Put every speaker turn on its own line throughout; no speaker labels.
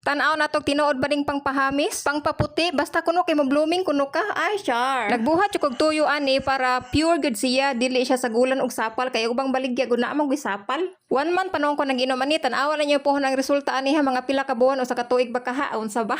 Tanaw na to tinuod ba ding pangpahamis? Pangpaputi? Basta kuno kay mo blooming kuno ka? Ay, char. Nagbuhat yung kog tuyo ani para pure good siya. Dili siya sa gulan og sapal. Kaya ubang baligya gud na amang sapal. 1 month panong ko nag-inom ani. Tanawa na niyo po ng resulta ani ha. Mga pila ka buwan o sa katuig ba kahaon sa ba?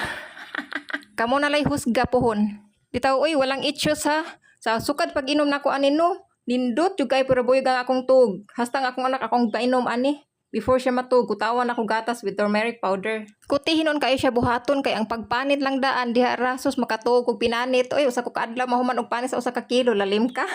Kamo na lay husga pohon. Bitaw oy, walang issues ha. Sa sukad pag inom nako ani no. Nindot jud kay pura boy ang akong tug. Hastang akong anak akong painom ani. Before siya matug, kutawan ako gatas with turmeric powder. Kutihinon kayo siya buhaton kay ang pagpanit lang daan diha rasos makatuog og pinanit. Oy, usa ko kaadlaw mahuman og panit sa usa ka kilo, lalim ka.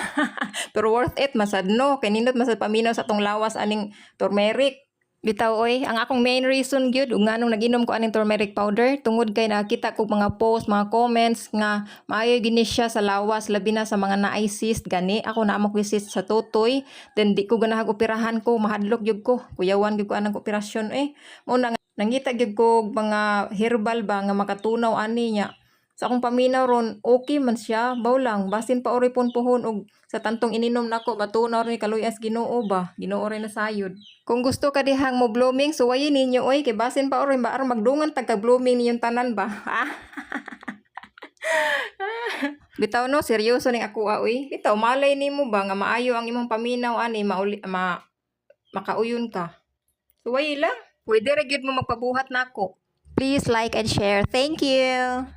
Pero worth it masad no, kay nindot masad paminaw sa tong lawas aning turmeric. Bitaw oy, ang akong main reason gyud ug nganong nag-inom ko aning turmeric powder tungod kay nakita ko mga post, mga comments nga maayo gini siya sa lawas labi na sa mga naay cyst gani. Ako na amo ko cyst sa tutoy, then di ko ganahag operahan ko, mahadlok gyud ko. Kuyawan gyud ko anang operasyon mo na nangita gyud ko mga herbal ba nga makatunaw ani nya. Sa akong paminaw ron, okay man siya, baw lang, basin pa ori pohon og sa tantong ininom nako matunaw ron kaluyas Ginoo ba, Ginoo rin na sayod. Kung gusto ka dihang mo blooming, suwayin ninyo oy kay basin pa ori ba aron magdungan tagka blooming ninyong tanan ba. Bitaw no, seryoso ning ako oy. Bitaw malay nimo ba nga maayo ang imong paminaw ani makauyon ka. Suway lang, pwede ra gyud mo magpabuhat nako. Please like and share. Thank you.